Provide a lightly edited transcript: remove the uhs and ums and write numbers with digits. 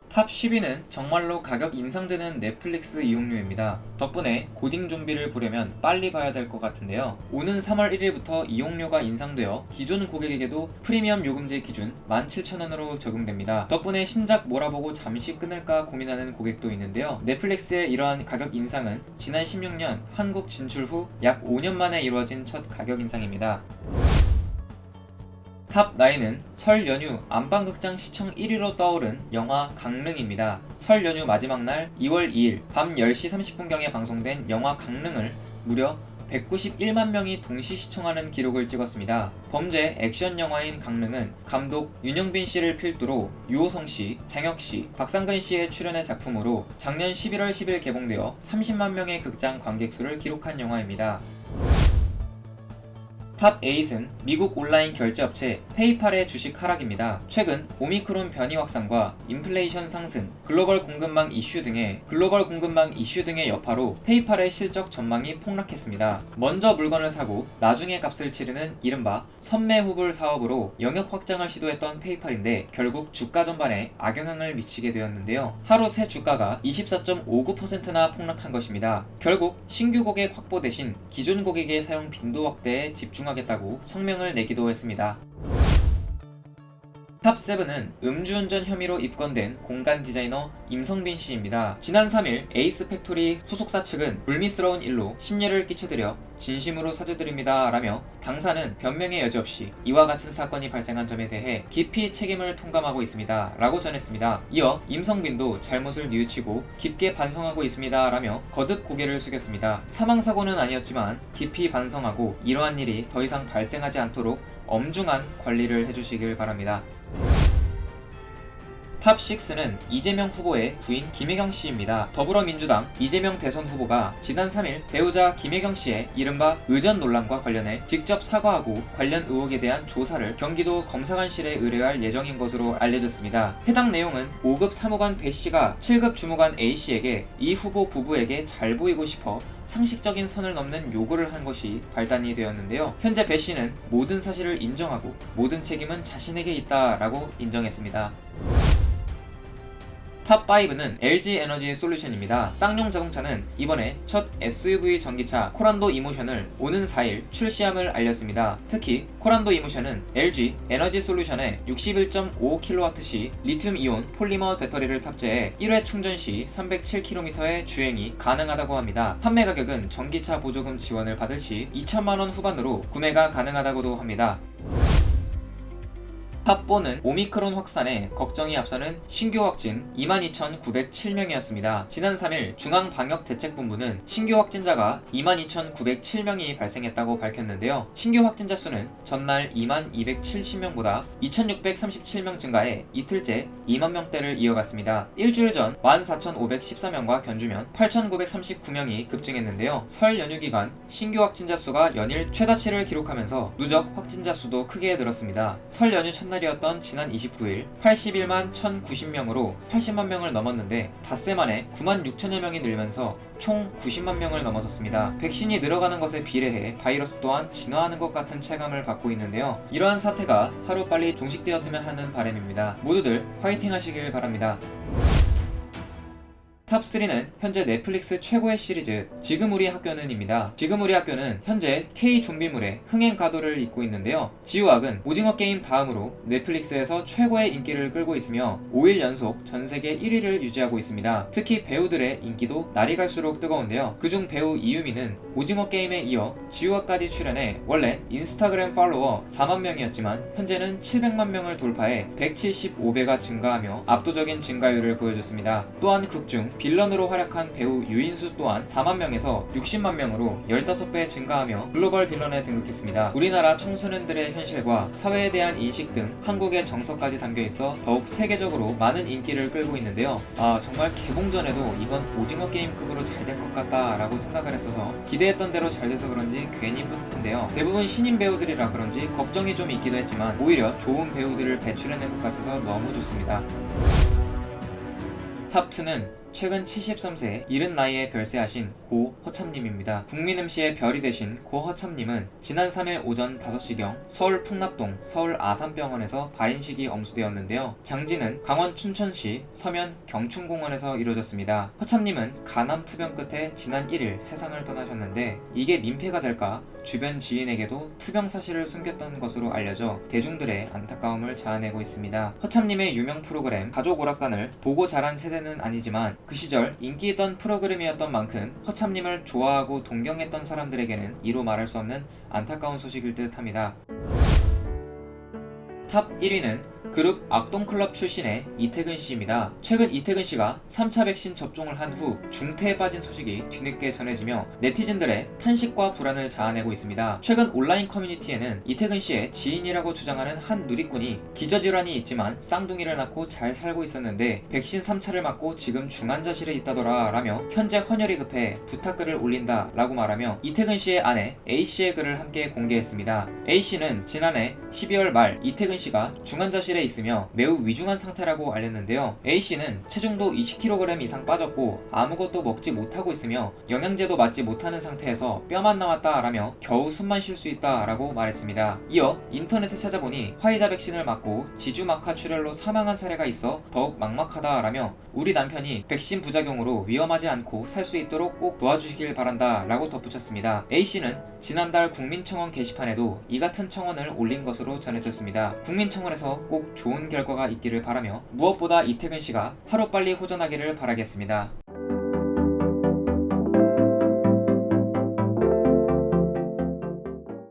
탑 10위는 정말로 가격 인상되는 넷플릭스 이용료입니다. 덕분에 고딩 좀비를 보려면 빨리 봐야 될 것 같은데요. 오는 3월 1일부터 이용료가 인상되어 기존 고객에게도 프리미엄 요금제 기준 17,000원으로 적용됩니다. 덕분에 신작 몰아보고 잠시 끊을까 고민하는 고객도 있는데요. 넷플릭스의 이러한 가격 인상은 지난 16년 한국 진출 후 약 5년 만에 이루어진 첫 가격 인상입니다. 탑 9은 설 연휴 안방극장 시청 1위로 떠오른 영화 강릉입니다. 설 연휴 마지막 날 2월 2일 밤 10시 30분경에 방송된 영화 강릉을 무려 191만 명이 동시 시청하는 기록을 찍었습니다. 범죄 액션 영화인 강릉은 감독 윤영빈 씨를 필두로 유호성 씨, 장혁 씨, 박상근 씨의 출연의 작품으로 작년 11월 10일 개봉되어 30만 명의 극장 관객수를 기록한 영화입니다. 탑 8은 미국 온라인 결제업체 페이팔의 주식 하락입니다. 최근 오미크론 변이 확산과 인플레이션 상승, 글로벌 공급망 이슈 등의 여파로 페이팔의 실적 전망이 폭락했습니다. 먼저 물건을 사고 나중에 값을 치르는 이른바 선매후불 사업으로 영역 확장을 시도했던 페이팔인데 결국 주가 전반에 악영향을 미치게 되었는데요. 하루 새 주가가 24.59%나 폭락한 것입니다. 결국 신규 고객 확보 대신 기존 고객의 사용 빈도 확대에 집중하겠다고 성명을 내기도 했습니다. 탑 7은 음주운전 혐의로 입건된 공간 디자이너 임성빈 씨입니다. 지난 3일 에이스 팩토리 소속사 측은 불미스러운 일로 심려를 끼쳐드려 진심으로 사죄드립니다 라며 당사는 변명의 여지 없이 이와 같은 사건이 발생한 점에 대해 깊이 책임을 통감하고 있습니다 라고 전했습니다. 이어 임성빈도 잘못을 뉘우치고 깊게 반성하고 있습니다 라며 거듭 고개를 숙였습니다. 사망사고는 아니었지만 깊이 반성하고 이러한 일이 더 이상 발생하지 않도록 엄중한 관리를 해주시길 바랍니다. 탑 6는 이재명 후보의 부인 김혜경 씨입니다. 더불어민주당 이재명 대선 후보가 지난 3일 배우자 김혜경 씨의 이른바 의전 논란과 관련해 직접 사과하고 관련 의혹에 대한 조사를 경기도 검사관실에 의뢰할 예정인 것으로 알려졌습니다. 해당 내용은 5급 사무관 배 씨가 7급 주무관 A 씨에게 이 후보 부부에게 잘 보이고 싶어 상식적인 선을 넘는 요구를 한 것이 발단이 되었는데요. 현재 배 씨는 모든 사실을 인정하고 모든 책임은 자신에게 있다라고 인정했습니다. 탑 5는 LG 에너지 솔루션입니다. 쌍용 자동차는 이번에 첫 SUV 전기차 코란도 이모션을 오는 4일 출시함을 알렸습니다. 특히 코란도 이모션은 LG 에너지 솔루션의 61.5kWh 리튬이온 폴리머 배터리를 탑재해 1회 충전 시 307km의 주행이 가능하다고 합니다. 판매 가격은 전기차 보조금 지원을 받을 시 2천만원 후반으로 구매가 가능하다고도 합니다. 탑 4는 오미크론 확산에 걱정이 앞서는 신규 확진 22,907명이었습니다. 지난 3일 중앙방역대책본부는 신규 확진자가 22,907명이 발생했다고 밝혔는데요. 신규 확진자 수는 전날 22,270명보다 2,637명 증가해 이틀째 2만 명대를 이어갔습니다. 일주일 전 14,514명과 견주면 8,939명이 급증했는데요. 설 연휴 기간 신규 확진자 수가 연일 최다치를 기록하면서 누적 확진자 수도 크게 늘었습니다. 설 연휴 첫날이었던 지난 29일 81만 1,090명으로 80만 명을 넘었는데 닷새 만에 9만 6천여 명이 늘면서 총 90만 명을 넘어섰습니다. 백신이 늘어가는 것에 비례해 바이러스 또한 진화하는 것 같은 체감을 받고 있는데요. 이러한 사태가 하루빨리 종식되었으면 하는 바람입니다. 모두들 화이팅 하시길 바랍니다. 탑 3는 현재 넷플릭스 최고의 시리즈 지금 우리 학교는입니다. 지금 우리 학교는 현재 K 좀비물의 흥행 가도를 잇고 있는데요. 지우학은 오징어 게임 다음으로 넷플릭스에서 최고의 인기를 끌고 있으며 5일 연속 전세계 1위를 유지하고 있습니다. 특히 배우들의 인기도 날이 갈수록 뜨거운데요. 그중 배우 이유미는 오징어 게임에 이어 지우학까지 출연해 원래 인스타그램 팔로워 4만 명이었지만 현재는 700만 명을 돌파해 175배가 증가하며 압도적인 증가율을 보여줬습니다. 또한 극중 빌런으로 활약한 배우 유인수 또한 4만 명에서 60만 명으로 15배 증가하며 글로벌 빌런에 등극했습니다. 우리나라 청소년들의 현실과 사회에 대한 인식 등 한국의 정서까지 담겨있어 더욱 세계적으로 많은 인기를 끌고 있는데요. 정말 개봉 전에도 이건 오징어 게임급으로 잘 될 것 같다 라고 생각을 했어서 기대했던 대로 잘 돼서 그런지 괜히 뿌듯한데요. 대부분 신인 배우들이라 그런지 걱정이 좀 있기도 했지만 오히려 좋은 배우들을 배출해낸 것 같아서 너무 좋습니다. 탑2는 최근 73세 이른 나이에 별세하신 고 허참님입니다. 국민음시의 별이 되신 고 허참님은 지난 3일 오전 5시경 서울 풍납동 서울 아산병원에서 발인식이 엄수되었는데요. 장지는 강원 춘천시 서면 경춘공원에서 이루어졌습니다. 허참님은 간암 투병 끝에 지난 1일 세상을 떠나셨는데 이게 민폐가 될까 주변 지인에게도 투병 사실을 숨겼던 것으로 알려져 대중들의 안타까움을 자아내고 있습니다. 허참님의 유명 프로그램 가족 오락관을 보고 자란 세대는 아니지만 그 시절 인기 있던 프로그램이었던 만큼 허참님을 좋아하고 동경했던 사람들에게는 이루 말할 수 없는 안타까운 소식일 듯 합니다. 탑 1위는 그룹 악동클럽 출신의 이태근 씨입니다. 최근 이태근 씨가 3차 백신 접종을 한 후 중태에 빠진 소식이 뒤늦게 전해지며 네티즌들의 탄식과 불안을 자아내고 있습니다. 최근 온라인 커뮤니티에는 이태근 씨의 지인이라고 주장하는 한 누리꾼이 기저질환이 있지만 쌍둥이를 낳고 잘 살고 있었는데 백신 3차를 맞고 지금 중환자실에 있다더라 라며 현재 헌혈이 급해 부탁글을 올린다 라고 말하며 이태근 씨의 아내 A씨의 글을 함께 공개했습니다. A씨는 지난해 12월 말 이태근 씨가 중환자실에 있으며 매우 위중한 상태라고 알렸는데요. A씨는 체중도 20kg 이상 빠졌고 아무것도 먹지 못하고 있으며 영양제도 맞지 못하는 상태에서 뼈만 남았다 라며 겨우 숨만 쉴 수 있다 라고 말했습니다. 이어 인터넷에 찾아보니 화이자 백신을 맞고 지주막하 출혈로 사망한 사례가 있어 더욱 막막하다 라며 우리 남편이 백신 부작용으로 위험하지 않고 살 수 있도록 꼭 도와주시길 바란다 라고 덧붙였습니다. A씨는 지난달 국민청원 게시판에도 이 같은 청원을 올린 것으로 전해졌습니다. 국민청원에서 꼭 좋은 결과가 있기를 바라며 무엇보다 이태근 씨가 하루빨리 호전하기를 바라겠습니다.